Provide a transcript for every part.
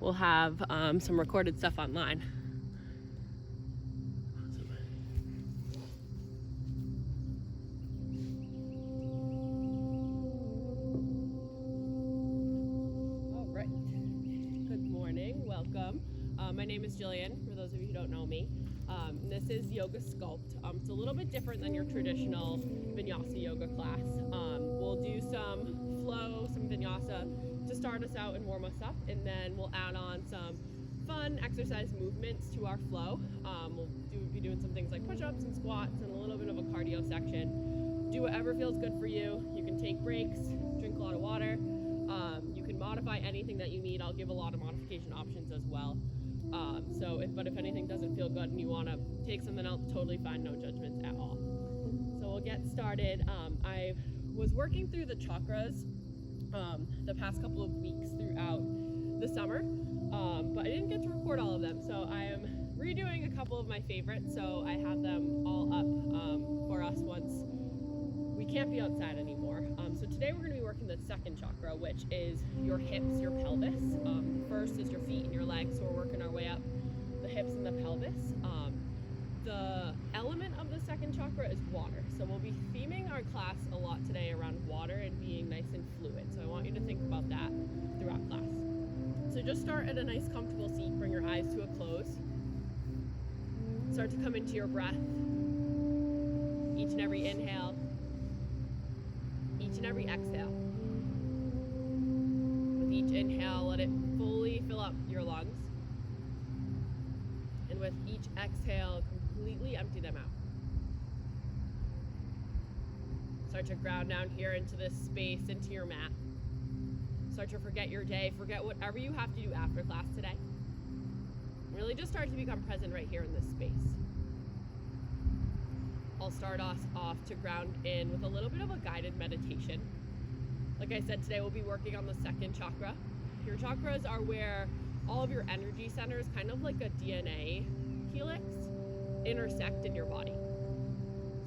we'll have some recorded stuff online. All right. Good morning. Welcome. My name is Jillian, for those of you who don't know me. This is Yoga Sculpt. It's a little bit different than your traditional vinyasa yoga class. We'll do some flow, some vinyasa to start us out and warm us up, and then we'll add on some fun exercise movements to our flow. We'll be doing some things like push-ups and squats and a little bit of a cardio section. Do whatever feels good for you. You can take breaks, drink a lot of water. You can modify anything that you need. I'll give a lot of modification options as well. But if anything doesn't feel good and you want to take something else, totally fine, no judgments at all. So we'll get started. I was working through the chakras the past couple of weeks throughout the summer, but I didn't get to record all of them. So I am redoing a couple of my favorites, so I have them all up for us once we can't be outside anymore. So today we're going to be working the second chakra, which is your hips, your pelvis. First is your feet and your legs, so we're working our way up the hips and the pelvis. The element of the second chakra is water. So we'll be theming our class a lot today around water and being nice and fluid. So I want you to think about that throughout class. So just start at a nice comfortable seat, bring your eyes to a close. Start to come into your breath. Each and every inhale, each and every exhale. With each inhale, let it fully fill up your lungs. And with each exhale, completely empty them out. Start to ground down here into this space, into your mat. Start to forget your day, forget whatever you have to do after class today. Really just start to become present right here in this space. I'll start us off to ground in with a little bit of a guided meditation. Like I said, today we'll be working on the second chakra. Your chakras are where all of your energy centers, kind of like a DNA helix, intersect in your body.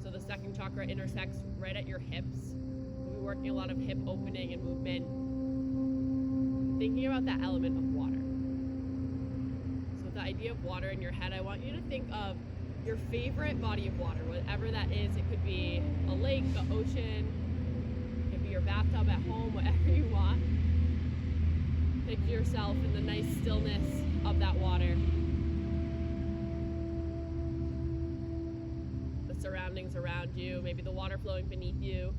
So the second chakra intersects right at your hips. We'll be working a lot of hip opening and movement. Thinking about that element of water. So with the idea of water in your head, I want you to think of your favorite body of water, whatever that is. It could be a lake, the ocean, it could be your bathtub at home, whatever you want. Picture yourself in the nice stillness of that water. The surroundings around you, maybe the water flowing beneath you,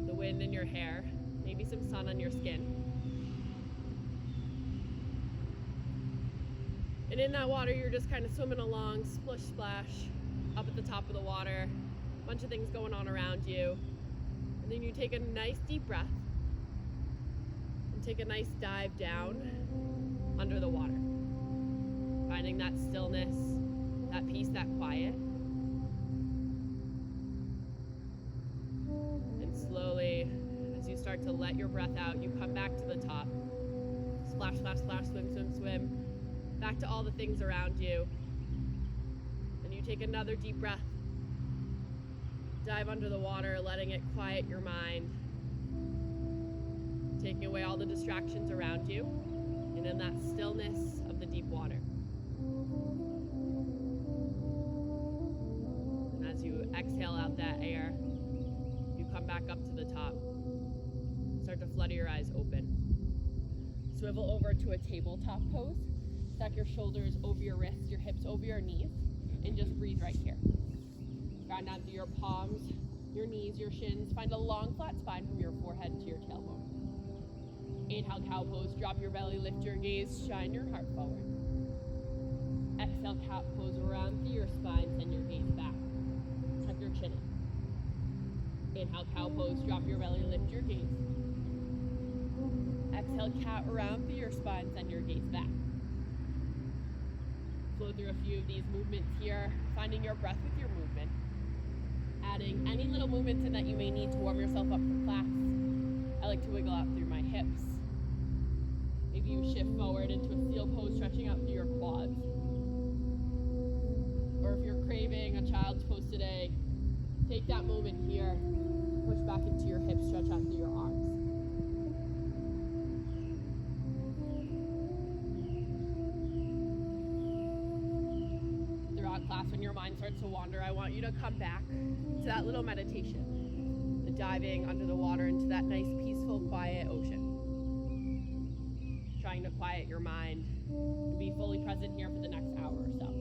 the wind in your hair, maybe some sun on your skin. And in that water, you're just kind of swimming along, splish splash, up at the top of the water, a bunch of things going on around you. And then you take a nice deep breath and take a nice dive down under the water, finding that stillness, that peace, that quiet. And slowly, as you start to let your breath out, you come back to the top. Splash, splash, splash, swim, swim, swim. Back to all the things around you. And you take another deep breath. Dive under the water, letting it quiet your mind. Taking away all the distractions around you. And in that stillness of the deep water. And as you exhale out that air, you come back up to the top. Start to flutter your eyes open. Swivel over to a tabletop pose. Stack your shoulders over your wrists, your hips over your knees, and just breathe right here. Ground down through your palms, your knees, your shins. Find a long, flat spine from your forehead to your tailbone. Inhale, cow pose. Drop your belly, lift your gaze, shine your heart forward. Exhale, cat pose. Around through your spine, send your gaze back. Tuck your chin in. Inhale, cow pose. Drop your belly, lift your gaze. Exhale, cat around through your spine, send your gaze back. Flow through a few of these movements here, finding your breath with your movement. Adding any little movements in that you may need to warm yourself up for class. I like to wiggle out through my hips. Maybe you shift forward into a seal pose, stretching out through your quads. Or if you're craving a child's pose today, take that moment here, push back into your hips, stretch out through your arms. mind starts to wander, I want you to come back to that little meditation, the diving under the water into that nice, peaceful, quiet ocean. Trying to quiet your mind, to be fully present here for the next hour or so.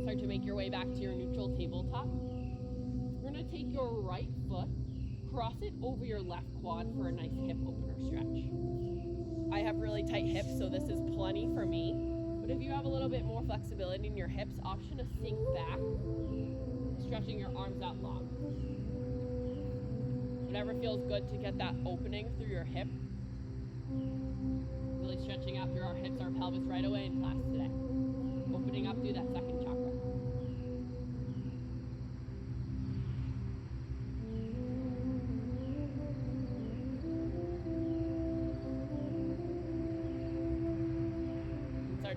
Start to make your way back to your neutral tabletop. You're going to take your right foot, cross it over your left quad for a nice hip opener stretch. I have really tight hips, so this is plenty for me. But if you have a little bit more flexibility in your hips, option to sink back, stretching your arms out long. Whatever feels good to get that opening through your hip. Really stretching out through our hips, our pelvis right away in class today. Opening up through that second chakra.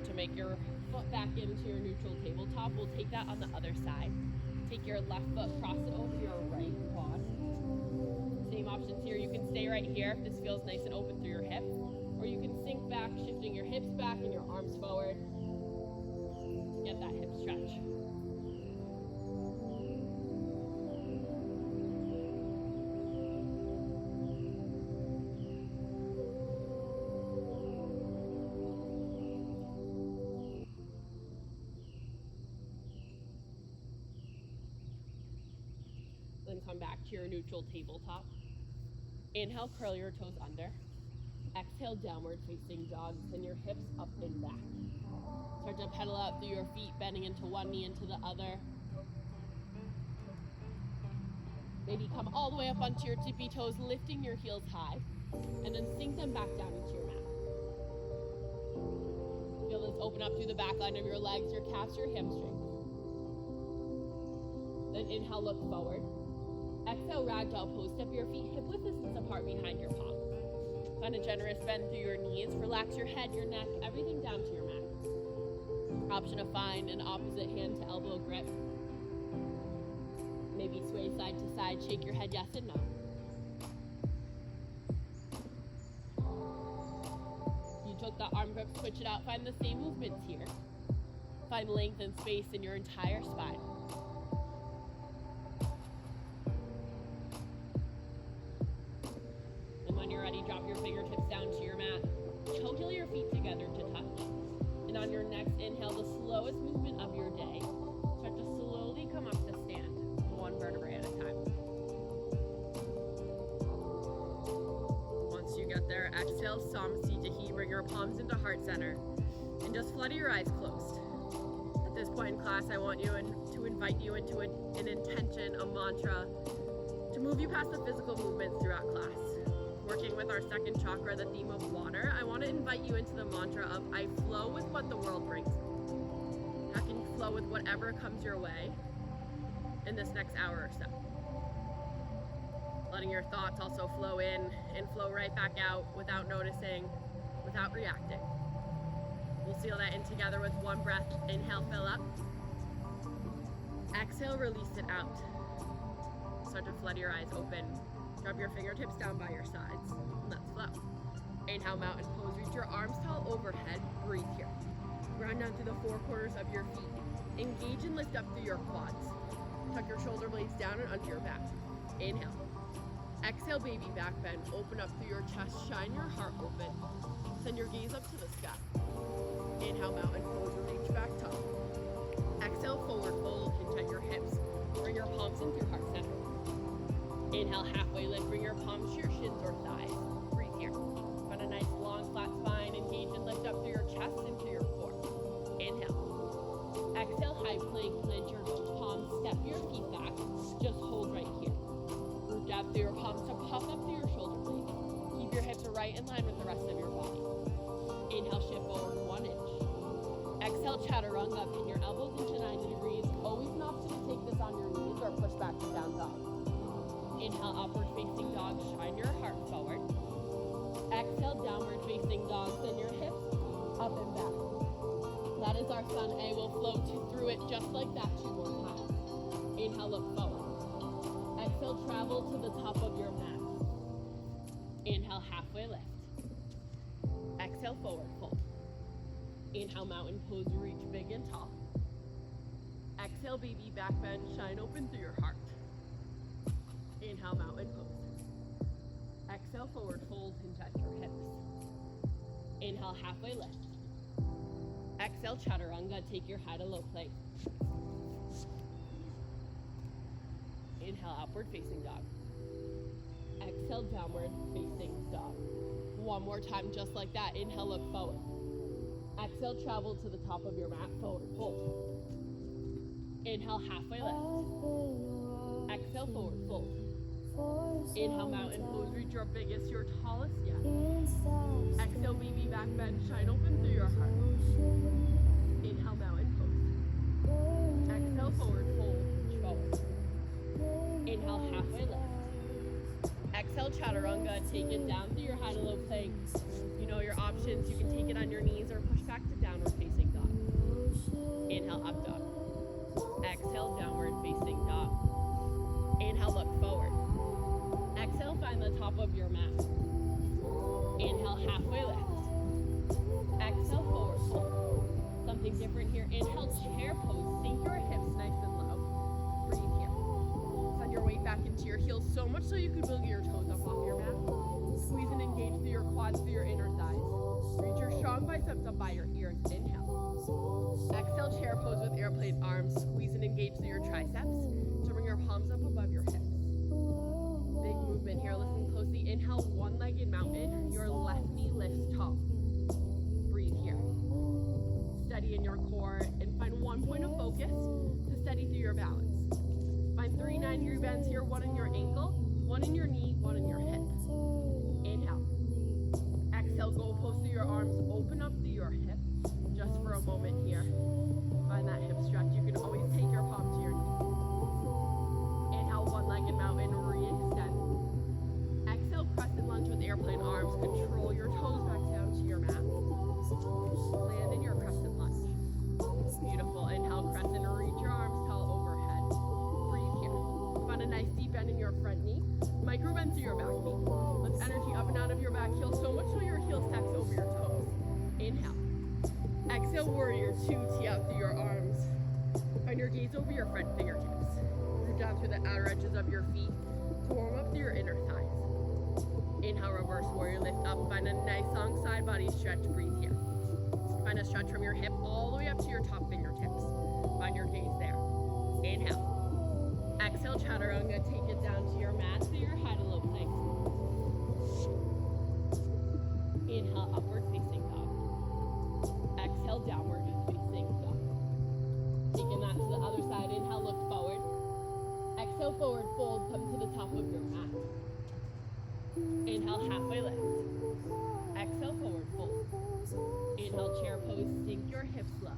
To make your foot back into your neutral tabletop. We'll take that on the other side. Take your left foot, cross it over your right quad. Same options here. You can stay right here if this feels nice and open through your hip, or you can sink back, shifting your hips back and your arms forward to get that hip stretch. Then come back to your neutral tabletop. Inhale, curl your toes under. Exhale, downward facing dog. Send your hips up and back. Start to pedal out through your feet, bending into one knee into the other. Maybe come all the way up onto your tippy toes, lifting your heels high, and then sink them back down into your mat. Feel this open up through the back line of your legs, your calves, your hamstrings. Then inhale, look forward. Exhale, ragdoll pose. Step your feet hip width distance apart behind your palms. Find a generous bend through your knees. Relax your head, your neck, everything down to your mat. Option to find an opposite hand to elbow grip. Maybe sway side to side, shake your head yes and no. You took the arm grip, switch it out, find the same movements here. Find length and space in your entire spine. When you're ready, drop your fingertips down to your mat. Toe your feet together to touch. And on your next inhale, the slowest movement of your day, start to slowly come up to stand, one vertebrae at a time. Once you get there, exhale, Samsitahi, bring your palms into heart center, and just flutter your eyes closed. At this point in class, I want you to invite you into an intention, a mantra, to move you past the physical movements throughout class. Working with our second chakra, the theme of water, I want to invite you into the mantra of I flow with what the world brings me. How can you flow with whatever comes your way in this next hour or so? Letting your thoughts also flow in and flow right back out without noticing, without reacting. We'll seal that in together with one breath. Inhale, fill up. Exhale, release it out. Start to flutter your eyes open. Drop your fingertips down by your sides. Let's flow. Inhale, mountain pose. Reach your arms tall overhead. Breathe here. Ground down through the four corners of your feet. Engage and lift up through your quads. Tuck your shoulder blades down and under your back. Inhale. Exhale, baby back bend. Open up through your chest. Shine your heart open. Send your gaze up to the sky. Inhale, mountain pose. Reach back tall. Exhale, forward fold. Hinge at your hips. Bring your palms in through heart center. Inhale, halfway lift, bring your palms to your shins or thighs. Breathe here. Find a nice long flat spine. Engage and lift up through your chest into your core. Inhale. Exhale, high plank, plant your palms, step your feet back. Just hold right here. Root down through your palms to puff up through your shoulder blades. Keep your hips right in line with the rest of your body. Inhale, shift forward 1 inch. Exhale, chaturanga, pin your elbows into 90 degrees. Always an option to take this on your knees or push back to down dog. Inhale, upward facing dog, shine your heart forward. Exhale, downward facing dog, send your hips up and back. That is our sun A. We'll flow through it just like that 2 more times. Inhale, look forward. Exhale, travel to the top of your mat. Inhale, halfway lift. Exhale, forward fold. Inhale, mountain pose, reach big and tall. Exhale, baby back bend, shine open through your heart. Inhale, mountain pose. Exhale, forward fold and touch your hips. Inhale, halfway lift. Exhale, chaturanga, take your head to low plank. Inhale, upward facing dog. Exhale, downward facing dog. One more time, just like that. Inhale, look forward. Exhale, travel to the top of your mat, forward fold. Inhale, halfway lift. Exhale, forward fold. Inhale, mountain pose, reach your biggest, your tallest yet. Exhale, baby back bend, shine open through your heart. Inhale, mountain pose. Exhale, forward fold, reach forward. Inhale, halfway lift. Exhale, chaturanga, take it down through your high to low plank. You know your options, you can take it on your knees or push back to downward facing dog. Inhale, up dog. Exhale, downward facing dog. Inhale, look forward. Exhale, find the top of your mat. Inhale, halfway lift. Exhale, forward fold. Something different here. Inhale, chair pose. Sink your hips nice and low. Breathe here. Send your weight back into your heels so much so you can wiggle your toes up off your mat. Squeeze and engage through your quads, through your inner thighs. Reach your strong biceps up by your ears. Inhale. Exhale, chair pose with airplane arms. Squeeze and engage through your triceps to bring your palms up above your hips. Big movement here. Listen closely. Inhale, one-legged mountain. Your left knee lifts tall. Breathe here. Steady in your core and find one point of focus to steady through your balance. Find 3 90-degree bends here, one in your ankle, one in your knee, one in your hip. Inhale. Exhale, go pose through your arms. Open up through your hip just for a moment here. Find that hip stretch. You can always take your palm to your knee. Inhale, one-legged mountain, re-extend. Exhale, crescent lunge with airplane arms. Control your toes back down to your mat. Land in your crescent lunge. Beautiful. Inhale, crescent, reach your arms tall overhead. Breathe here. Find a nice deep bend in your front knee. Micro bend through your back knee. Lift energy up and out of your back heel so much so your heel stacks over your toes. Inhale. Exhale, warrior 2, tee out through your arms. Find your gaze over your front fingertips. Root down through the outer edges of your feet to warm up through your inner thighs. Inhale, reverse warrior, lift up. Find a nice long side body stretch. Breathe here. Find a stretch from your hip all the way up to your top fingertips. Find your gaze there. Inhale. Exhale, chaturanga, take it down to your mat, to your high to low plank. Inhale, upward facing dog. Exhale, downward facing dog. Taking that to the other side. Inhale, look forward. Exhale, forward fold, come to the top of your mat. Inhale, halfway lift. Exhale, forward fold. Inhale, chair pose, sink your hips low.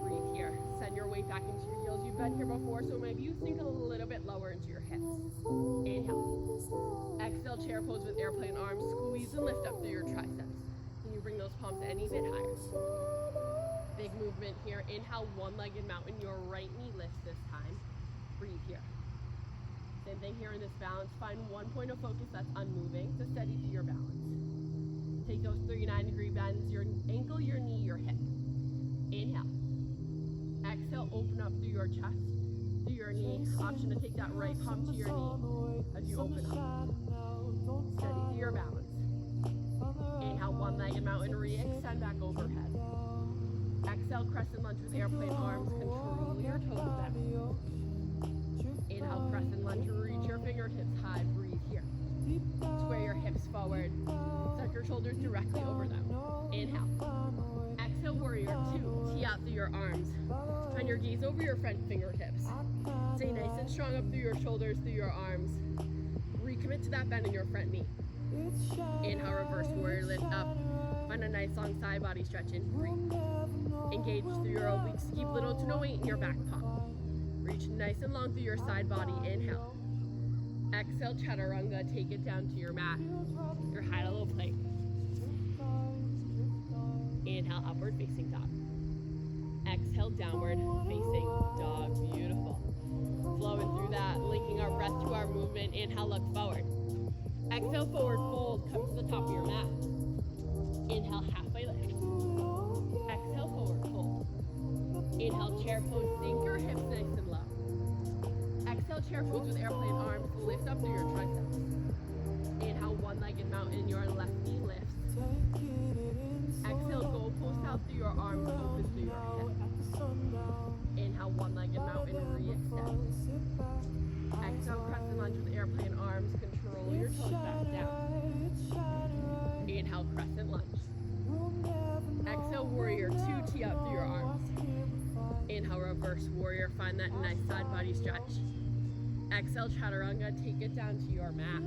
Breathe here. Send your weight back into your heels. You've been here before, so maybe you sink a little bit lower into your hips. Inhale. Exhale, chair pose with airplane arms. Squeeze and lift up through your triceps. Can you bring those palms any bit higher? Big movement here. Inhale, one-legged mountain. Your right knee lifts this time. Breathe here. Same thing here in this balance. Find one point of focus that's unmoving to steady through your balance. Take those 3 90-degree bends, your ankle, your knee, your hip. Inhale. Exhale, open up through your chest, through your knee. Option to take that right palm to your knee as you open up. Steady through your balance. Inhale, one-legged mountain, re-extend back overhead. Exhale, crescent lunge with airplane arms. Control your toes back. Inhale, crescent lunge, reach your fingertips high. Breathe here. Square your hips forward. Set your shoulders directly over them. Inhale. Exhale, warrior 2. Tee out through your arms. Find your gaze over your front fingertips. Stay nice and strong up through your shoulders, through your arms. Recommit to that bend in your front knee. Inhale, reverse warrior, lift up. Find a nice long side body stretch in. Breathe. Engage through your obliques. Keep little to no weight in your back palm. Reach nice and long through your side body. Inhale. Exhale, chaturanga. Take it down to your mat, your high to low plank. Inhale, upward facing dog. Exhale, downward facing dog. Beautiful. Flowing through that, linking our breath to our movement. Inhale, look forward. Exhale, forward fold. Come to the top of your mat. Inhale, halfway lift. Exhale, forward fold. Inhale, chair pose, sink your hips nice and low. Exhale, chair pose with airplane arms, lift up through your triceps. Inhale, one-legged mountain, your left knee lifts. Exhale, go post out through your arms, open through your hips. Inhale, one-legged mountain, re-extend. Exhale, crescent lunge with airplane arms, control your toes back down. Inhale, crescent lunge. Exhale, warrior two, tee up through your arms. Inhale, reverse warrior, find that nice side body stretch. Exhale, chaturanga, take it down to your mat.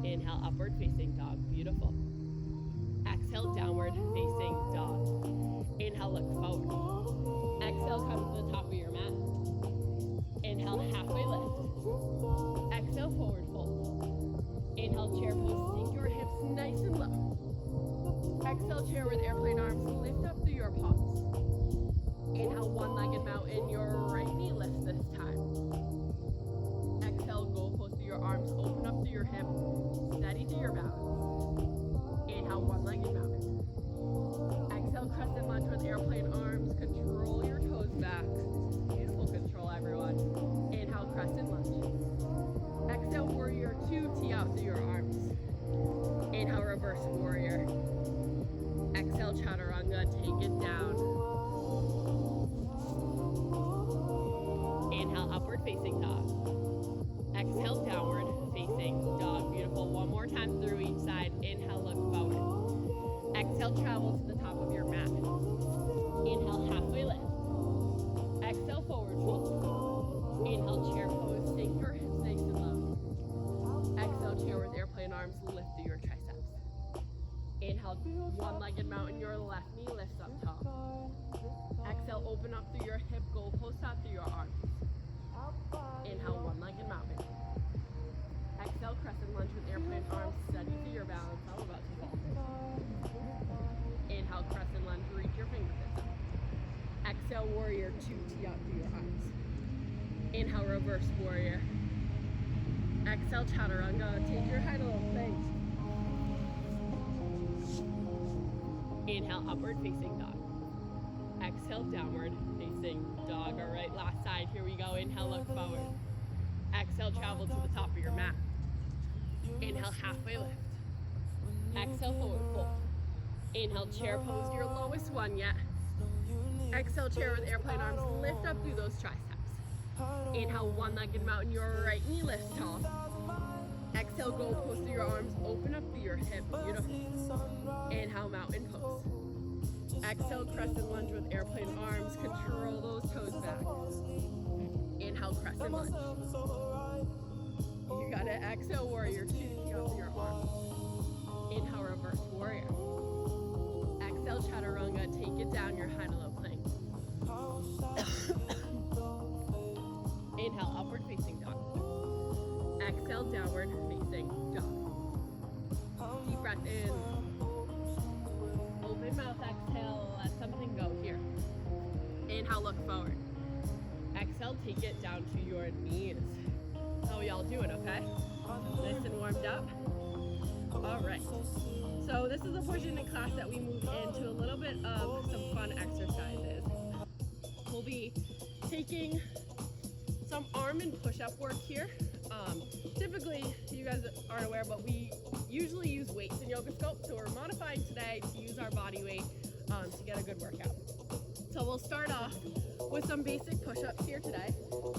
Inhale, upward facing dog, beautiful. Exhale, downward facing dog. Inhale, look forward. Exhale, come to the top of your mat. Inhale, halfway lift. Exhale, forward fold. Inhale, chair pose, sink your hips nice and low. Exhale, chair with airplane arms, lift up through your palms. Inhale, one-legged mountain, your right knee lifts this time. Exhale, go post through your arms, open up through your hip, steady to your balance. Inhale, one-legged mountain. Exhale, crescent lunge with airplane arms, control your toes back. Beautiful control, everyone. Inhale, crescent lunge. Exhale, warrior two, tee out through your arms. Inhale, reverse warrior. Exhale, chaturanga, take it down. Inhale, upward facing dog. Exhale, downward facing dog. Beautiful. One more time through each side. Inhale, look forward. Exhale, travel to the top of your mat. Inhale, halfway lift. Exhale, forward fold. Inhale, chair pose, sink your hips nice and low. Exhale, chair with airplane arms, lift through your triceps. Inhale, one-legged mountain, your left knee lifts up tall. Exhale, open up through your hip, go post out through your arms. Inhale, one-legged mountain. Exhale, crescent lunge with airplane arms, steady through your balance. I'm about to fall. Inhale, crescent lunge, reach your fingertips up. Exhale, warrior two, tee out through your arms. Inhale, reverse warrior. Exhale, chaturanga, take your head a little plank. Inhale, upward facing dog. Exhale, downward facing dog. All right, last side, here we go. Inhale, look forward. Exhale, travel to the top of your mat. Inhale, halfway lift. Exhale, forward fold. Inhale, chair pose, your lowest one yet. Exhale, chair with airplane arms, lift up through those triceps. Inhale, one-legged mountain, your right knee lifts tall. Exhale, go post through your arms, open up through your hip, beautiful. Inhale, mountain pose. Exhale, crescent lunge with airplane arms, control those toes back. Inhale, crescent lunge. You got it. Exhale, warrior two, tee out through your arms. Inhale, reverse warrior. Exhale, chaturanga, take it down your high to low plank. Inhale, upward facing dog. Exhale, downward facing dog. Deep breath in. Open mouth, exhale, let something go here. Inhale, look forward. Exhale, take it down to your knees. How we all doing, okay? Nice and warmed up. All right. So this is a portion in class that we move into a little bit of some fun exercises. We'll be taking some arm and push-up work here. Typically, you guys aren't aware, but we usually use weights in Yoga Sculpt, so we're modifying today to use our body weight to get a good workout. So we'll start off with some basic push-ups here today.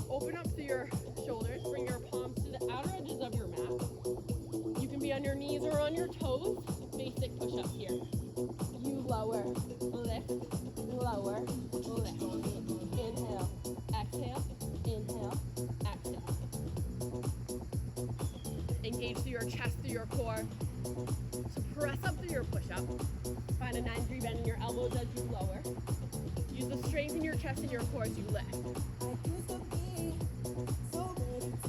Open up through your shoulders, bring your palms to the outer edges of your mat. You can be on your knees or on your toes. Basic push-up here. You lower, lift, lower, lift. Inhale, exhale, inhale, exhale. Engage through your chest, through your core. So press up through your push-up. Find a 9-degree bend in your elbows as you lower. Use the strength in your chest and your core as you lift.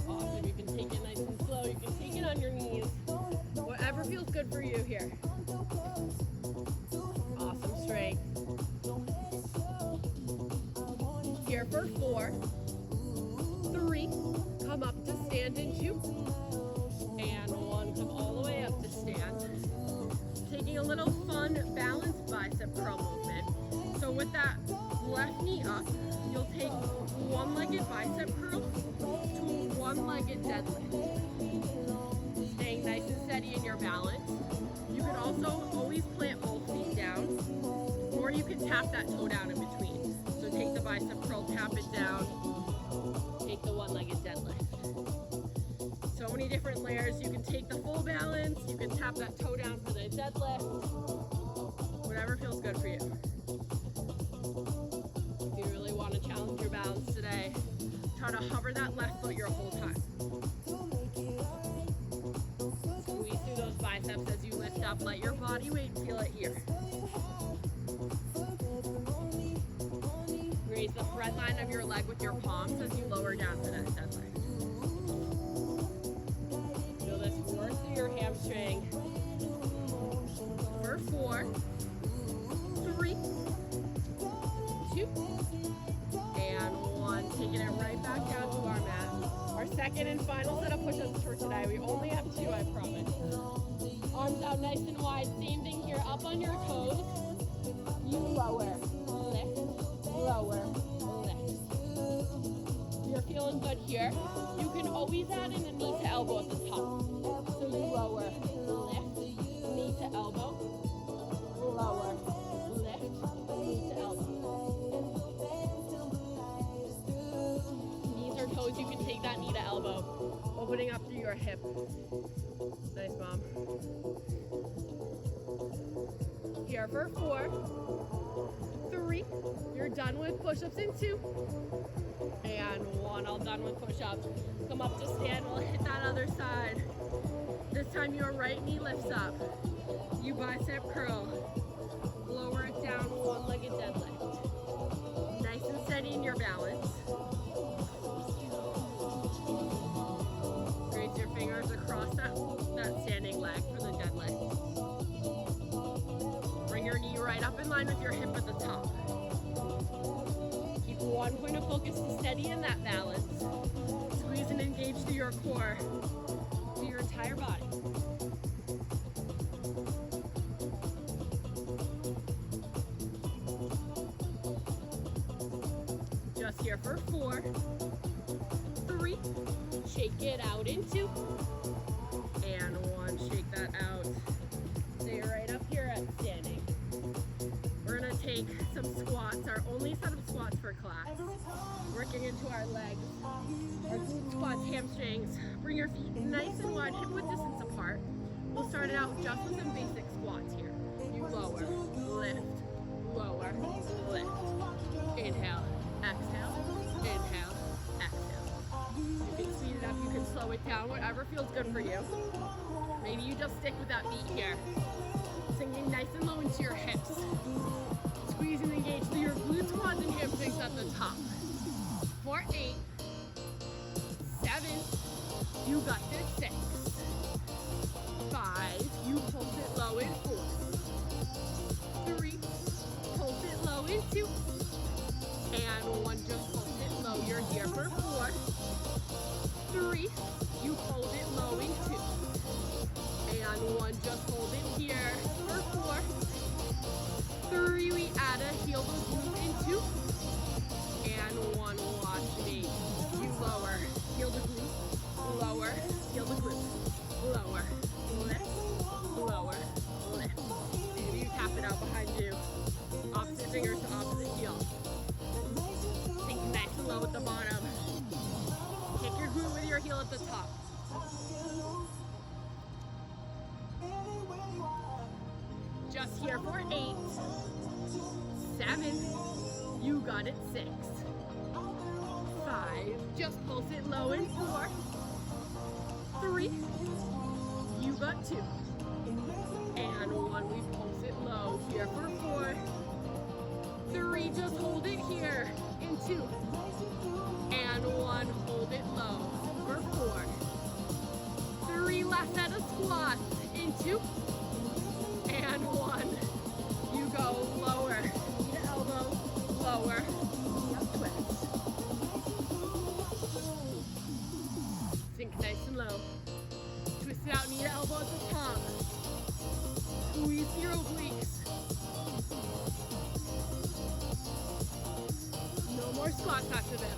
Awesome. You can take it nice and slow. You can take it on your knees. Whatever feels good for you here. Awesome strength. Here for 4, 3, come up to stand in 2, and 1, come all the way up to stand. Taking a little fun balanced bicep curl movement. one-legged deadlift. Staying nice and steady in your balance. You can also always plant both feet down, or you can tap that toe down in between. So take the bicep curl, tap it down, take the one-legged deadlift. So many different layers. You can take the full balance, you can tap that toe down for the deadlift, whatever feels good for you. If you really want to challenge your balance today, try to hover that left foot your whole time. Squeeze through those biceps as you lift up, let your body weight feel it here. Raise the thread line of your leg with your palms as you lower down to that deadlift. Feel this force through your hamstring. For 4, 3, 2, and 1. Taking it right back down to our mat. Our second and final set of push-ups for today. We only have 2, I promise. Arms out nice and wide. Same thing here. Up on your toes. You lower, lift, lower, lift. You're feeling good here. You can always add in a knee to elbow at the top. So you lower, lift, knee to elbow, lower, lift, knee to elbow. Knees or toes, you can take that knee to elbow, opening up through your hip. Nice, Mom. Here for 4, 3, you're done with push-ups in 2, and 1, all done with push-ups. Come up to stand, we'll hit that other side. This time your right knee lifts up. You bicep curl. Lower it down, one-legged deadlift. Nice and steady in your balance. Raise your fingers across that standing leg for the deadlift. Bring your knee right up in line with your hip at the top. Keep one point of focus to steady in that balance. Squeeze and engage through your core, through your entire body. Just here for 4, 3, shake it out in 2, and 1, shake that out. Stay right up here at standing. We're gonna take some squats, our only set of squats for class. Working into our legs, our glute squats, hamstrings. Bring your feet nice and wide, hip width distance apart. We'll start it out just with some basic squats here. You lower, lift, lower, lift. Inhale, exhale, inhale, exhale. You can speed it up, you can slow it down, whatever feels good for you. Maybe you just stick with that beat here. Sinking nice and low into your hips. Squeeze and engage through your glutes, quads, and hamstrings at the top. For 8, 7, you got this. 6, 5, you pulse it low in 4, 3, pulse it low in 2, and 1, just pulse it low. You're here for 4, 3, you hold it low in 2, and 1, just hold it here for 4, 3, we add a heel to glute in 2, and 1, watch me. You lower, heel to glute, lower, heel to glute, lower, lift, lower, lift. Maybe you tap it out behind you. Opposite fingers to opposite heel. Sink nice and low at the bottom. Kick your glute with your heel at the top. Just here for 8, 7, you got it. 6, 5, just pulse it low in 4, 3, you got 2, and 1, we pulse it low. Here for 4, 3, just hold it here in 2, and 1, hold it low for 4, 3, last set of squats in 2, and 1, you go lower, knee to elbow, lower, twist. Sink nice and low. Twist it out, knee to elbow at the top. Squeeze your obliques. No more squats after this.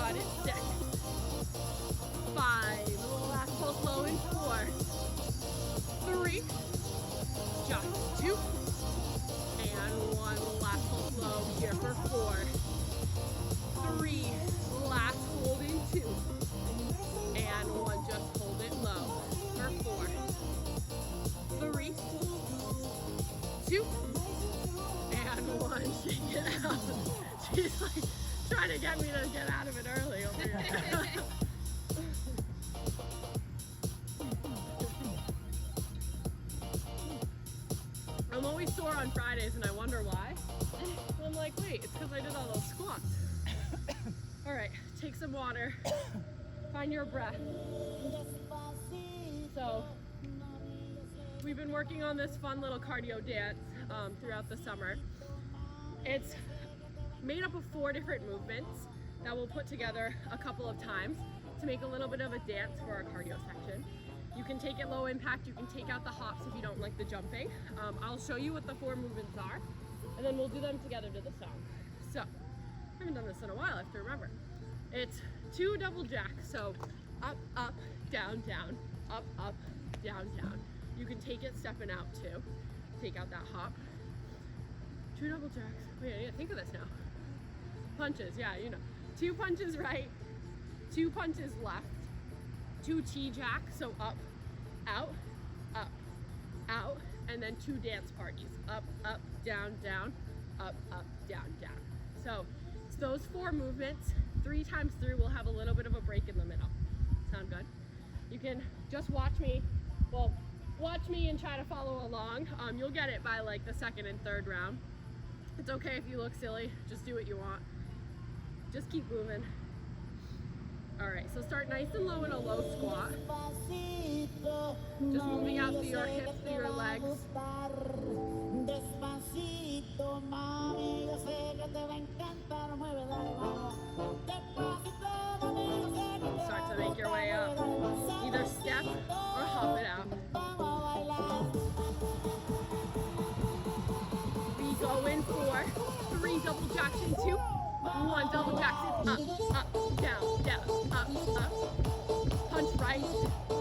got it. 6, 5, last pulse low in 4, 3, just 2, and 1, last pulse low here for 4, 3, last hold in 2, and 1, just hold it low for 4, 3, 2, and 1, shake it out. She's like trying to get me to get out of it early over here. I'm always sore on Fridays and I wonder why. And I'm like, wait, it's because I did all those squats. All right, take some water, find your breath. So we've been working on this fun little cardio dance throughout the summer. It's made up of 4 different movements that we'll put together a couple of times to make a little bit of a dance for our cardio section. You can take it low impact, you can take out the hops if you don't like the jumping. I'll show you what the 4 movements are, and then we'll do them together to the song. So, I haven't done this in a while, I have to remember. It's 2 double jacks, so up, up, down, down, up, up, down, down. You can take it stepping out too. Take out that hop. 2 double jacks. Wait, I need to think of this now. Punches, yeah, you know. 2 punches right, 2 punches left, 2 T-jacks, so up, out, and then 2 dance parties. Up, up, down, down, up, down, down. So it's those 4 movements. 3 times through, we'll have a little bit of a break in the middle. Sound good? You can just watch me, well, watch me and try to follow along. You'll get it by like the 2nd and 3rd round. It's okay if you look silly, just do what you want. Just keep moving. All right, so start nice and low in a low squat. Just moving out through your hips, through your legs. Start to make your way up. Either step or hop it out. We go in for 3 double jacks in 2. 1 double jacks in up, down, down, up. Punch right,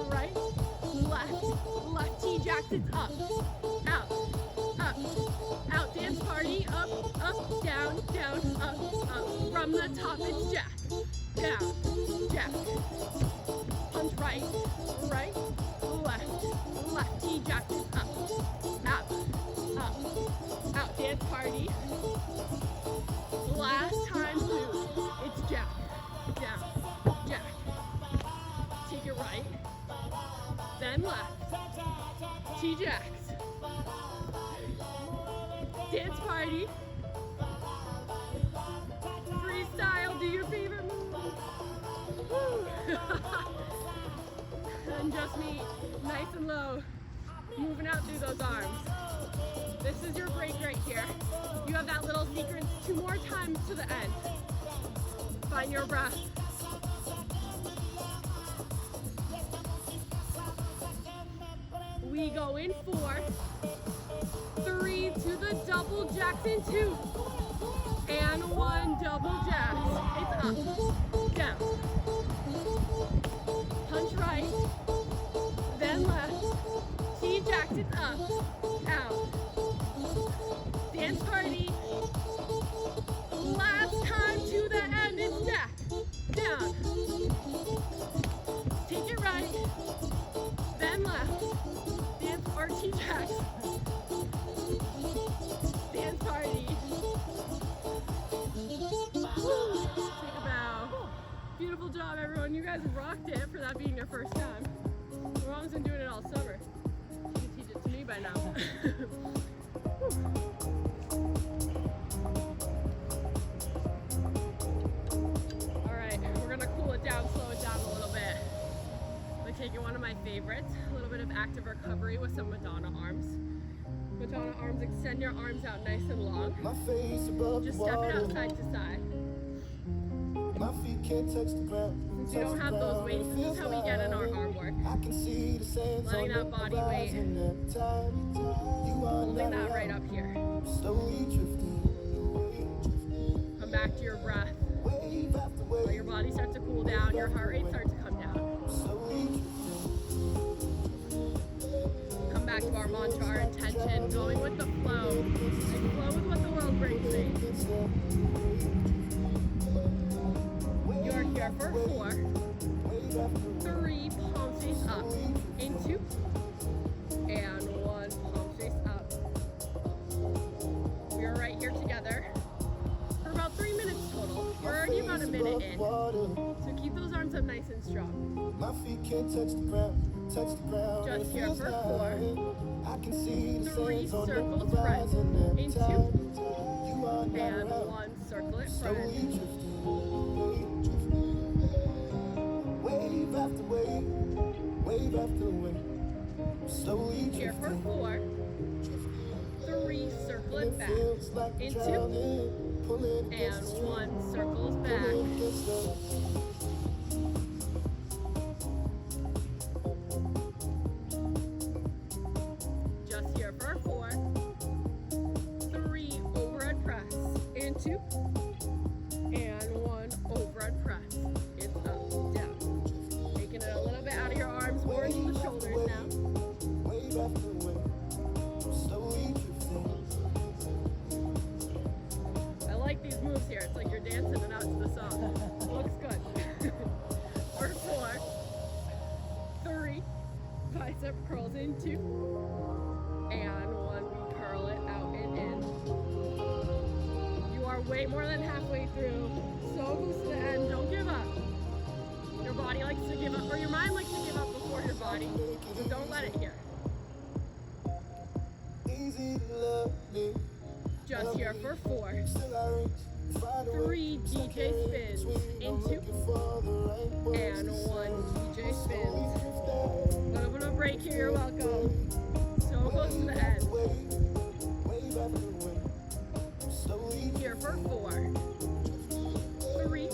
right, left T-jacks is up, out, dance party, up, down, up. From the top it's jack, down, jack. Punch right, left T-jacks is up, out, dance party. Last time through, it's jack, down, jack. Take it right, then left, T-jacks. Dance party. Freestyle, do your favorite move. Woo. And just me, nice and low, moving out through those arms. This is your break right here. You have that little secret 2 more times to the end. Find your breath. We go in 4, 3 to the double jacks in 2, and 1 double jacks. It's up, down. Punch right, then left. T-jacks, it's up, out. Dance party. Last time to the end, it's jack, down. Take it right, then left. Dance or T-jacks. Dance party. Woo. Take a bow. Beautiful job, everyone. You guys rocked it for that being your first time. Your mom's been doing it all summer. You can teach it to me by now. Alright, we're gonna cool it down, slow it down a little bit. We're taking one of my favorites, a little bit of active recovery with some Madonna arms. Madonna arms, extend your arms out nice and long. Just step it out side to side. My feet can't touch the ground. Since you don't have those weights, this is how we get in our arm work. Letting that body weight, holding that right up here. Come back to your breath. While your body starts to cool down, your heart rate starts to come down. Come back to our mantra, our intention, going with the flow. And flow with what the world brings me. You are here for 4, 3, palm face up, into, and 1, palm face up. We are right here together for about 3 minutes total. We're already about a minute in, so keep those arms up nice and strong. My feet can't touch the ground, Just here for 4, I can see the 3 sands on the circles front, horizon into, You are not and around. 1 circle it Slowly front. drifting, wave after wave, wave after wave. Slowly Here for drifting. 4, 3 circle it back, Feels like I'm into, drowning, pulling and against the 1 circles pulling back. against the Just here for 4, 3 overhead press, into, and 1 overhead press. It's up, down. Taking it a little bit out of your arms, more into the shoulders now. wave after wave. Slowly drifting. I like these moves here. It's like you're dancing it out to the song. Looks good. For 4, 3, bicep curls into, and 1, we curl it out and in. You are way more than halfway through. So close to the end. Don't give up. Your body likes to give up, or your mind likes to give up before your body. So don't let it here. Easy to love me. Just here for 4, Still I reach, find a way. 3 DJ spins, into, For the right words and to 1 DJ spins. drift Little bit of break here, you're welcome. So close to the end. wave, wave after wave. Slowly Here for 4, 3,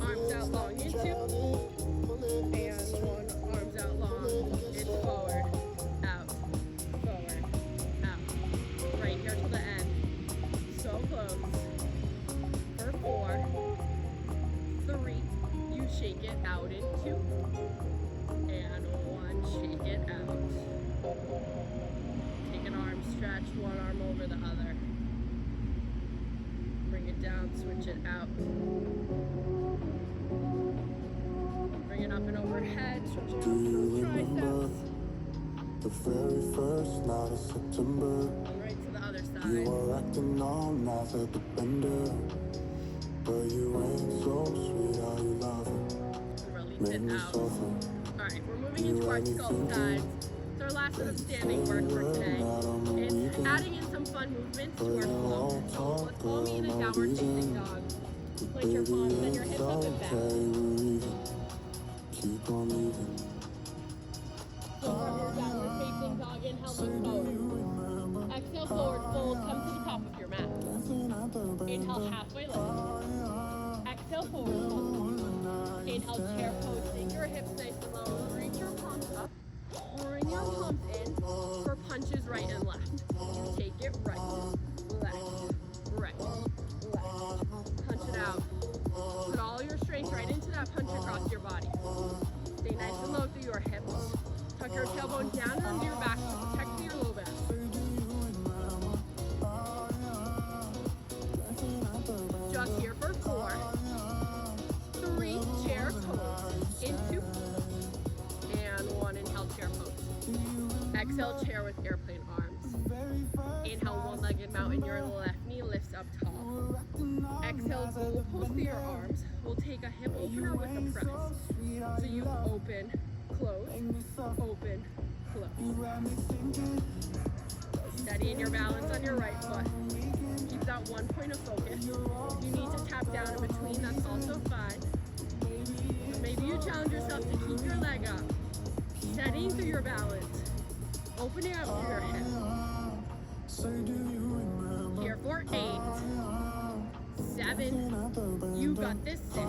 arms out long, into, pulling and 1, arms out long. It's forward, out, right here to the end. So close. For 4, 3, you shake it out in 2, and 1, shake it out. Take an arm stretch, one arm over the other. Bring it down, switch it out. Bring it up and overhead, stretch it out through triceps. the very first night of September. And right to the other You side. were acting all nice at the bender, but you ain't so sweet. How you loving? And release Made it me out. suffer. Alright, we're moving into our sculpt sides. It's our last bit of standing work for today. It's adding in some fun movements to our flow. So let's all meet in a downward facing dog. Place your palms and your hips up and back. Okay, we're even. Keep on moving. So from your downward facing dog, inhale, look forward. Exhale, forward fold, come to the top of your mat. Inhale, halfway lift. Exhale, forward fold. Inhale, chair pose, take your hips nice and low, reach your palms up. Bring your palms in for punches right and left. You take it right, left, right, left. Punch it out. Put all your strength right into that punch across your body. Stay nice and low through your hips. Tuck your tailbone down and under your back to protect your low back. Just here for 4, 3, chair pose, into, and 1, inhale, chair pose. Exhale, chair with airplane arms. Inhale, one-legged mountain, your left knee lifts up tall. Exhale, goal pose through your arms. We'll take a hip opener with a press. So you open, close, open, close. Steady in your balance on your right foot. Keep that one point of focus. If you need to tap down in between, that's also fine. But maybe you challenge yourself to keep your leg up. Steadying through your balance. Opening up through your hip. Here for 8, 7, you got this, 6,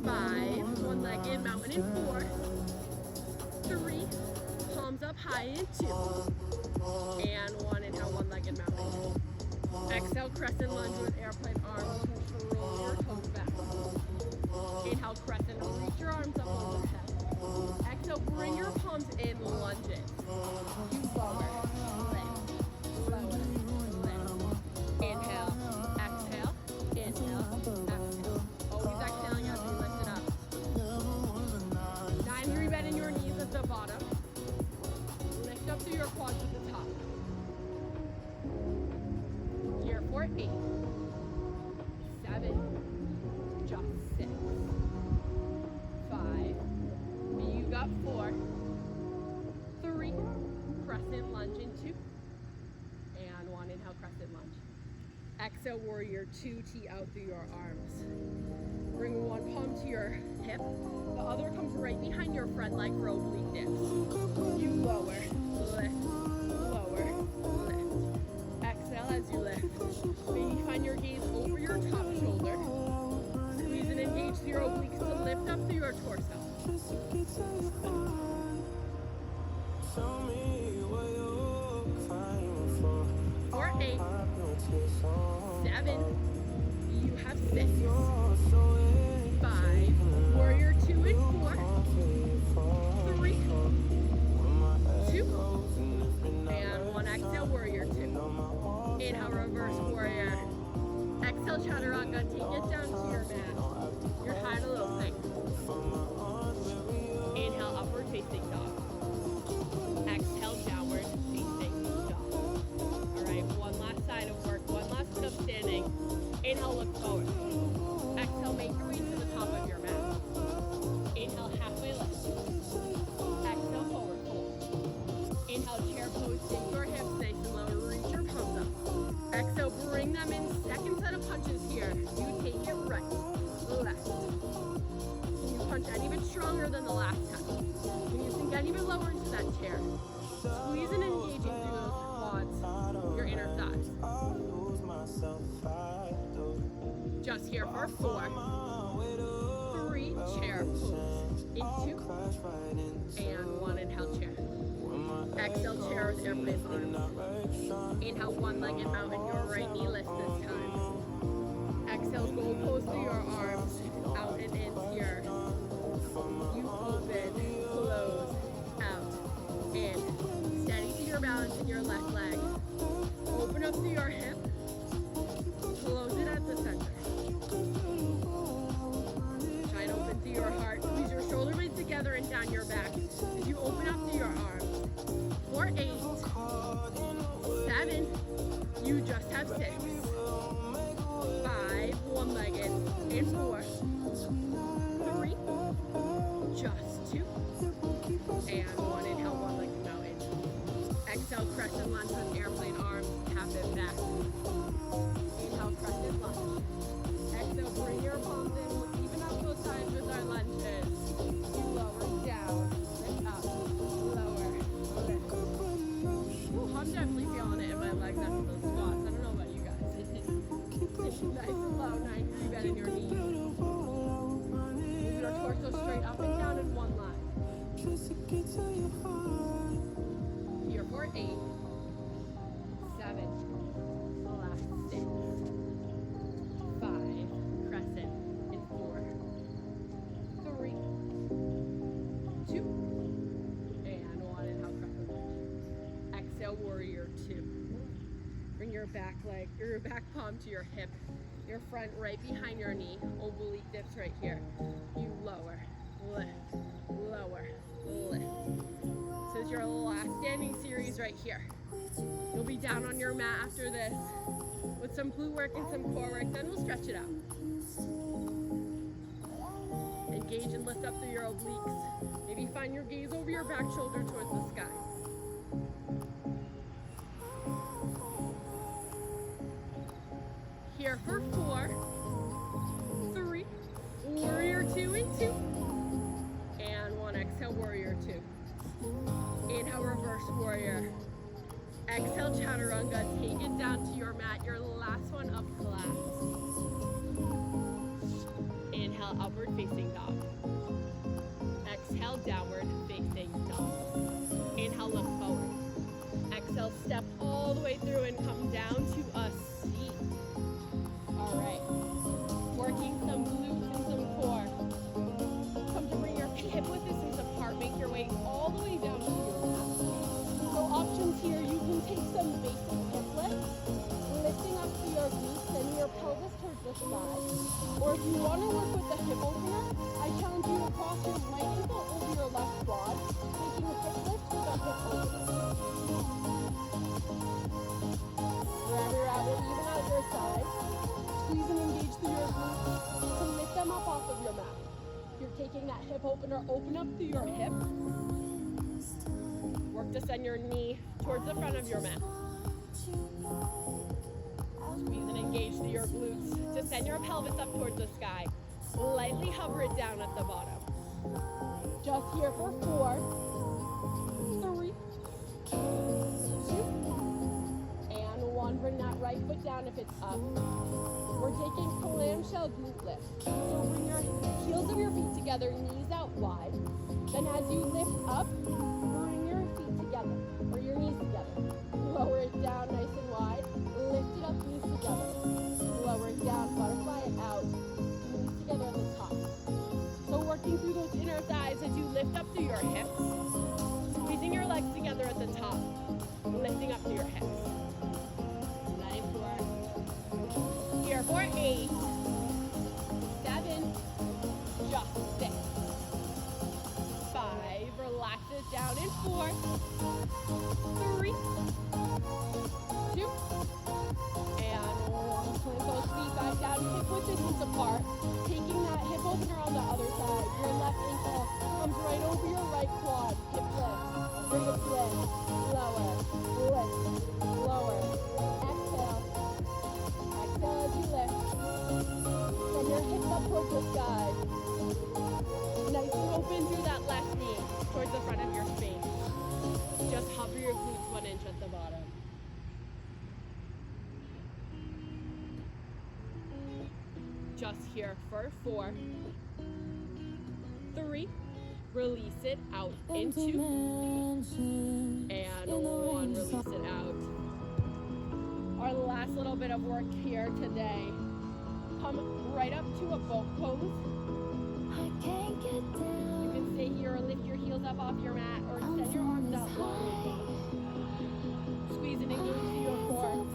5, one leg in, mountain in 4, 3, palms up high in 2, and 1, inhale, one-legged mountain. Exhale, crescent lunge with airplane arms, control your toes back. 2. And 1, inhale, crescent lunge. Exhale, warrior 2, tee out through your arms. Bring one palm to your hip. The other comes right behind your front leg for oblique dips. You lower, lift, lower, lift. Exhale as you lift. Maybe find your gaze over your top shoulder. Squeeze and engage through your obliques to lift up through your torso. Tell me what you're crying for. 4, 8, 7, you have 6, 5, warrior 2 and 4, 3, 2, and 1, exhale, warrior 2. Inhale, reverse warrior. Exhale, chaturanga, take it down to your mat. Your high to low plank. Inhale, upward facing dog. Exhale, downward facing dog. All right, one last side of work, one last bit of standing. Inhale, look forward. Exhale, make your way to the top of your mat. Inhale, halfway lift. Exhale, forward fold. Inhale, chair pose, sink your hips nice and low, reach your palms up. Exhale, bring them in, second set of punches here. You take it right, left. Can you punch any bit stronger than the last time? Can you sink any bit lower into that chair? Squeeze and engaging through those quads, your inner thighs. Just here for 4, 3, chair pose, in 2, and 1, inhale, chair. Exhale, chair with airplane arms. Inhale, one-legged mountain, your right knee lift this time. Exhale, goal pose through your arms, out and in here. You open, close, out, in. Steady to your balance in your left leg. Open up through your hip. Close it at the center. Shine open through your heart. Squeeze your shoulder blades together and down your back as you open up through your arms. 4, 8, 7, you just have 6, 5, one-legged, and 4, 3, just 2, and 1, inhale, one-legged mountain. Exhale, crescent lunge with airplane arms, tap it back. Inhale, crescent lunge. Exhale, bring your palms in, we'll even up those sides with our lunges. You lower down, lift up, lower, lift. Ooh, I'm definitely feeling it in my legs after those squats. I don't know about you guys. It's nice and low, 9-3 bend in your knees. Move your torso straight up and down in one line. Here for 8, 7, last 6, 5, crescent, in 4, 3, 2, and 1, inhale, crescent lunge. Exhale, warrior 2. Bring your back leg, or your back palm to your hip, your front right behind your knee, oblique dips right here. You lower, lift, lower, lift. This is your last standing series right here. You'll be down on your mat after this with some glute work and some core work, then we'll stretch it out. Engage and lift up through your obliques. Maybe find your gaze over your back shoulder towards the sky. Here for 4, 3, warrior 2 and 2, and 1, exhale, warrior 2. Inhale, reverse warrior. Exhale, chaturanga, take it down to your mat, your last one up class. Inhale, upward facing dog. Exhale, downward facing dog. Inhale, look forward. Exhale, step all the way through and come down to a seat. All right, working some glutes and some core. Come to bring your hip width distance apart, make your way all the way down to your mat. So options here, you can take some basic hip lifts, lifting up to your glutes and your pelvis towards the sky. Or if you want to work with the hip opener, I challenge you to cross your right ankle over your left quad, taking a hip lift with a hip opener. Wherever you're at, we'll even out your side. Squeeze and engage through your glutes to lift them up off of your mat. If you're taking that hip opener, open up through your hip. Work to send your knee towards the front of your mat. Squeeze and engage through your glutes to send your pelvis up towards the sky. Lightly hover it down at the bottom. Just here for 4, 3, 2, and 1. Bring that right foot down if it's up. We're taking clamshell glute lift. So bring your heels of your feet together, knees out wide. Then as you lift up, bring your feet together, or your knees together. Lower it down nice and wide. Lift it up, knees together. Lower it down, butterfly it out. Knees together at the top. So working through those inner thighs as you lift up through your hips. Squeezing your legs together at the top. Lifting up through your hips. Nice work. Here for 8, 7, just 6. 5, relax it down in 4, 3, 2, and 1. Plant those feet back down, hip width distance apart. Taking that hip opener on the other side. Your left ankle comes right over your right quad. Hip lift, your hip lift, lower, lift, lower. Exhale. Exhale as you lift. Send your hips up towards the sky. Nice and open through that left knee towards the front of your space. Just hover your glutes 1 inch at the bottom. Just here for 4, 3, release it out in 2, and 1, release it out. Our last little bit of work here today. Come right up to a boat pose. You can stay here or lift your heels up off your mat or extend your arms out long. Squeeze and engage through your core.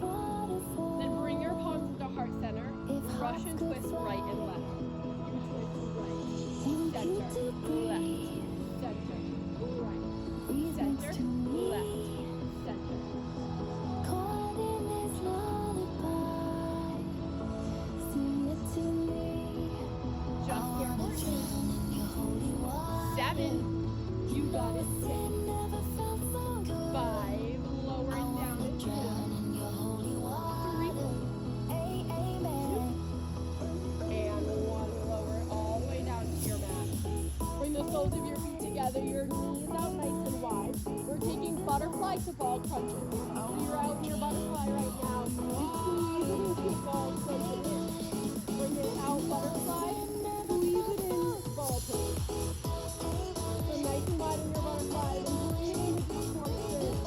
Then bring your palms to the heart center. Brush and twist right and left. Twist right. Center, left. Center, right. Center, left. Center. Just here for 7. You got it. 6. 5. Lower it down to 4. 3. 2. And 1. Lower all the way down to your mat. Bring the soles of your feet together. Your knees out nice and wide. We're taking butterfly to ball crunches. So you're out in your butterfly right now. You squeeze it into ball crunches. Bring it out, butterfly. Squeeze it in, ball pose. So nice and wide in your butterfly. Then bring it into the crunches.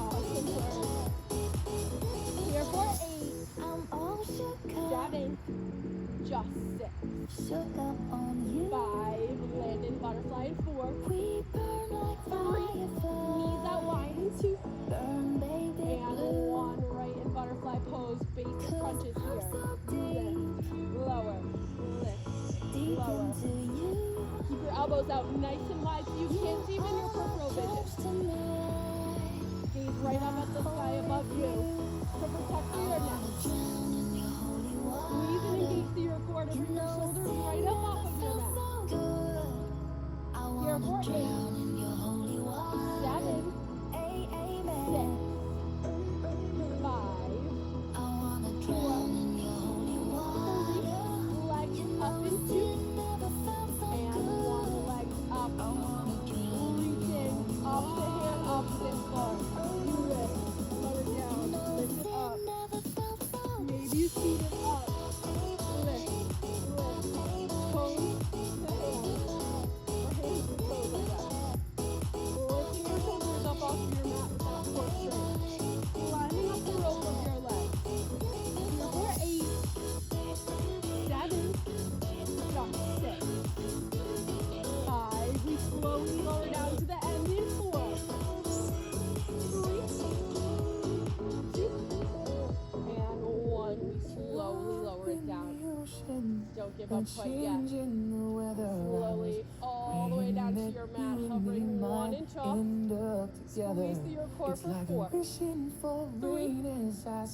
Awesome work. Here for 8, 7, just 6. 5, land in butterfly in 4. 3, knees out wide in 2. And 1, right in butterfly pose, basic crunches here. Lift, lower, lift, lower. Keep your elbows out nice and wide so you can't see them in your peripheral vision. Gaze right up at the sky above you to protect your neck. Squeeze and engage through your core to bring your shoulders right up off of your mat. Here for 8, 7, 6, 5, 4, 3, legs up in 2, and 1 leg up. Reaching up the hand, opposite foot. You lift, lower down, lift it up. Maybe you speed it up. Lift, lift, toes to hand, or hands to toes like that. Lifting your shoulders up off of your mat with that core straight. Lining up the rope of your legs. Here for 8, 7, just 6. 5, we slowly lower down to the end in 4. 3, 2, and 1. We slowly lower it down. Don't give up quite yet. Slowly, all the way down to your mat, hovering 1 inch off. Squeeze through your core for 4, 3, 2, and 1. Release it out.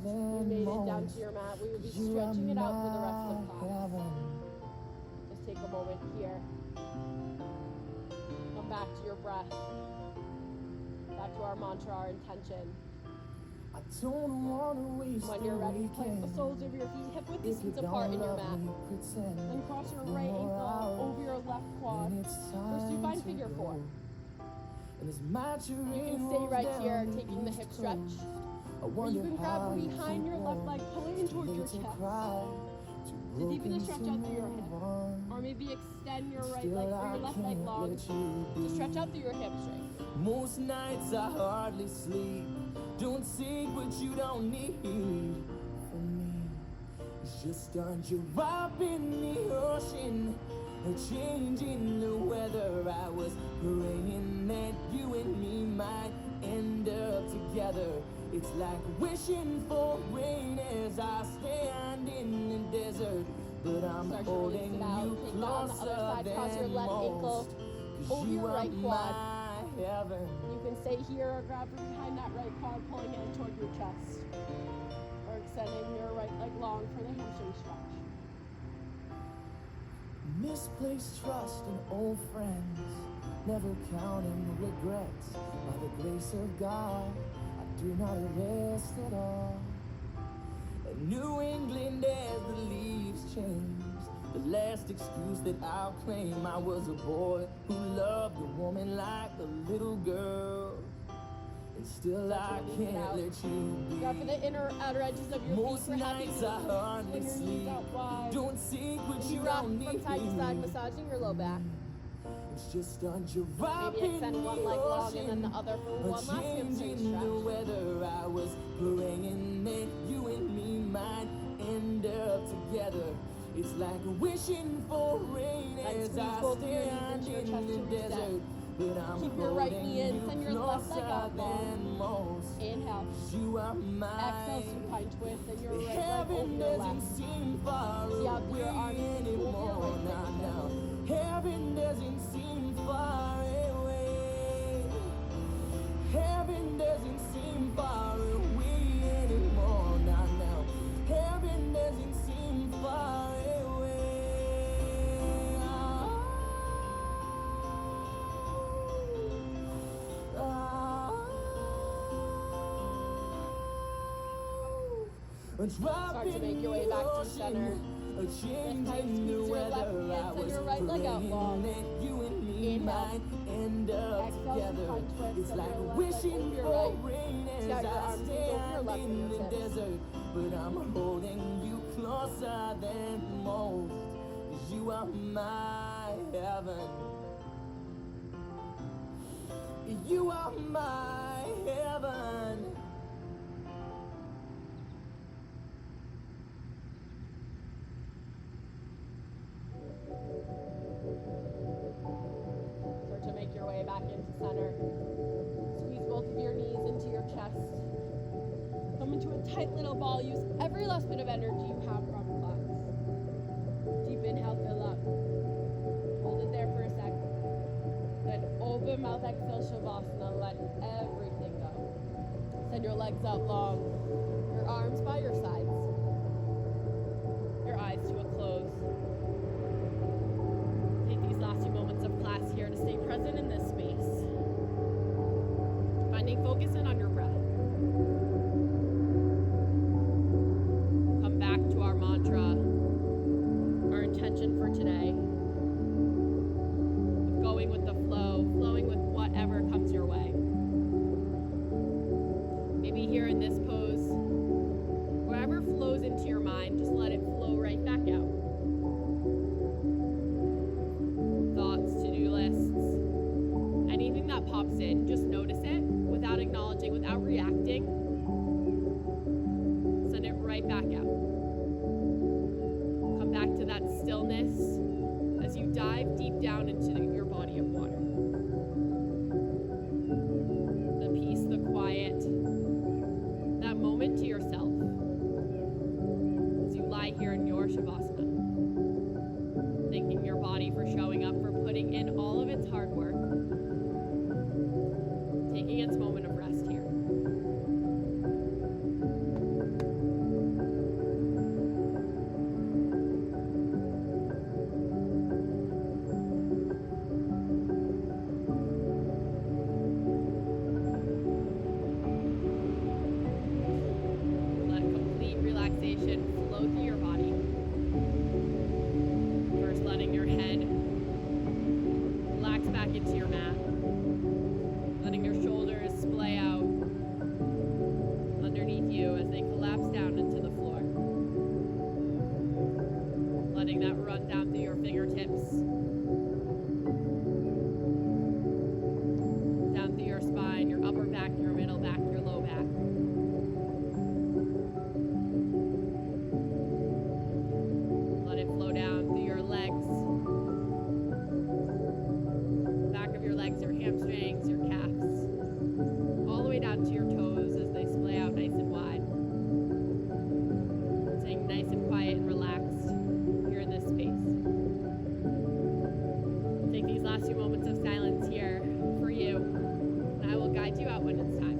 You made it down to your mat. We will be stretching it out for the rest of class. Just take a moment here. Come back to your breath. Back to our mantra, our intention. When you're ready, place the soles of your feet hip width distance apart in your mat. Then cross your right ankle over your left quad. First you find figure 4. You can stay right here, taking the hip stretch. Or you can grab behind your left leg, pulling in towards your chest. To deepen the stretch out through your hip. Or maybe extend your right leg or your left leg long to stretch out through your hip strength. Most nights I hardly sleep. Don't seek what you don't need from me. It's just aren't you up in the ocean, changing the weather. I was praying that you and me might end up together. It's like wishing for rain as I stand in the desert. But I'm holding you closer than most. Over your right quad. Heaven. You can stay here or grab from behind that right quad, pulling it in toward your chest. Or extending your right leg long for the hamstring stretch. Misplaced trust in old friends, never counting regrets. By the grace of God, I do not rest at all. In New England as the leaves change, the last excuse that I'll claim, I was a boy who loved a woman like a little girl. And still I can't let you be. Grab for the inner outer edges of your Most feet for happy nights I hardly sleep. Don't seek what you rock don't need. from side to side, massaging your low back. It's just on your right. Maybe extend one leg long and then the other for one last hamstring the stretch. weather. I was praying that you and me might end up together. It's like wishing for rain as I stand in the desert. But I'm keep your right knee in, holding send you your left leg closer out than long. most. Inhale. You are mine. Exhale, supine twist, and your right leg over Heaven your left. doesn't seem far See out through your away arms and pull your anymore. right Now, leg now. Heaven doesn't seem far away. Heaven doesn't seem far away anymore. Now, now. Heaven doesn't seem far away. Start to make your way back to center. Changing the squeeze your weather. left hand, I send was your right leg out long. praying that you and me Inhale. might end up Exhale, together. supine twist, It's send like your left leg wishing over your for right. rain as See out your I arms over your stand left in the fingertips. desert. But I'm holding you closer than most. 'Cause you are my heaven. You are my heaven. Start to make your way back into center. Squeeze both of your knees into your chest. Come into a tight little ball. Use every last bit of energy you have from class. Deep inhale, fill up. Hold it there for a sec. Then open mouth, exhale, Shavasana. Let everything go. Send your legs out long. Your arms by your sides. Your eyes to a close. Take these last few moments of class here to stay present in this space. Finding focus in on your breath. Come back to our mantra, our intention for today. Of going with the flow, flowing with whatever comes your way. Maybe here in this pose, whatever flows into your mind, just let it flow right back out. Thoughts, to-do lists, anything that pops in, just notice it without acknowledging, without reacting. Send it right back out. Come back to that stillness as you dive deep down into your body of water. The peace, the quiet, that moment to yourself. hamstrings, your calves, all the way down to your toes as they splay out nice and wide. Staying nice and quiet and relaxed here in this space. Take these last few moments of silence here for you, and I will guide you out when it's time.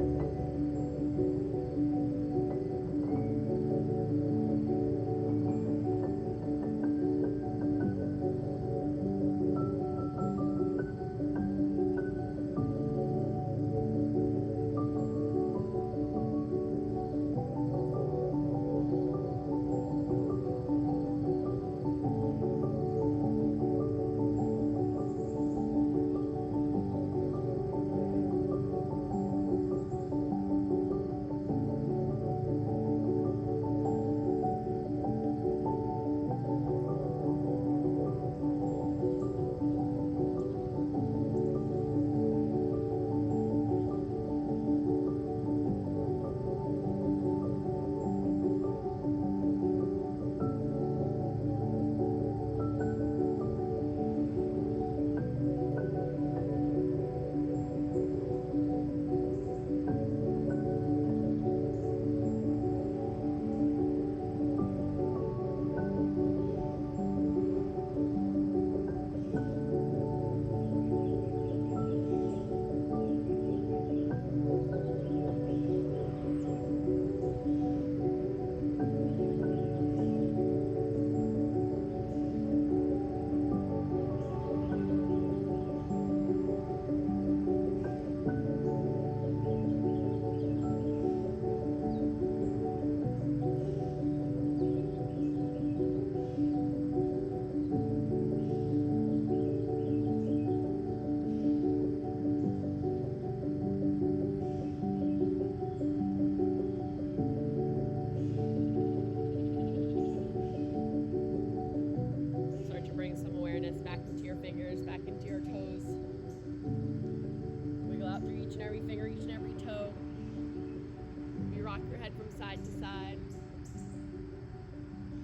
Side to side.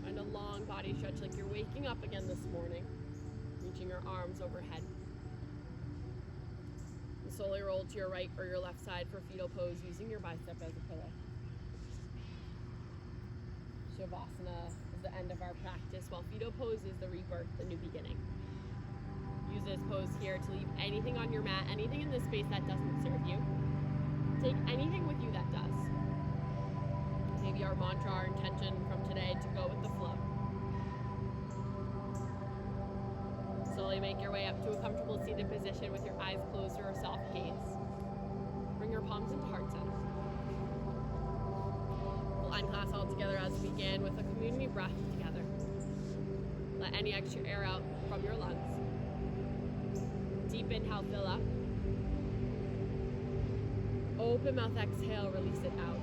Find a long body stretch like you're waking up again this morning. Reaching your arms overhead. And slowly roll to your right or your left side for fetal pose using your bicep as a pillow. Shavasana is the end of our practice, while fetal pose is the rebirth, the new beginning. Use this pose here to leave anything on your mat, anything in this space that doesn't serve you. Take anything with you that does. Maybe our mantra, our intention from today to go with the flow. Slowly make your way up to a comfortable seated position with your eyes closed or a soft gaze. Bring your palms into heart center. We'll end class all together as we begin with a community breath together. Let any extra air out from your lungs. Deep inhale, fill up. Open mouth, exhale, release it out.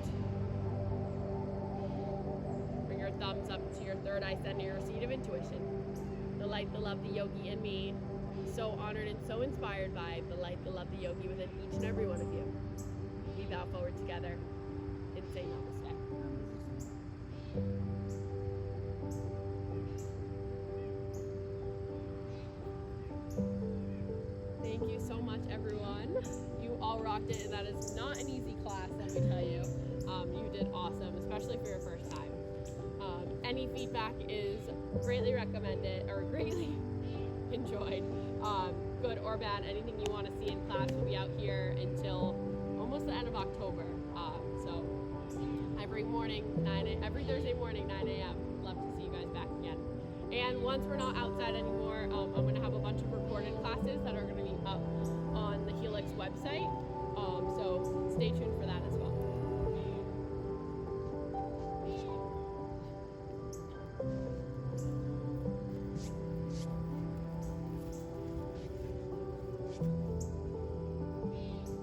Bring your thumbs up to your third eye center, your seat of intuition. The light, the love, the yogi in me. So honored and so inspired by the light, the love, the yogi within each and every one of you. We bow forward together and say namaste. Thank you so much, everyone. You all rocked it, and that is not an easy class, let me tell you. You did awesome, especially for your first time. Any feedback is greatly recommended or greatly enjoyed, good or bad. Anything you want to see in class will be out here until almost the end of October. So every Thursday morning, 9 a.m. Love to see you guys back again. And once we're not outside anymore, I'm going to have a bunch of recorded classes that are going to be up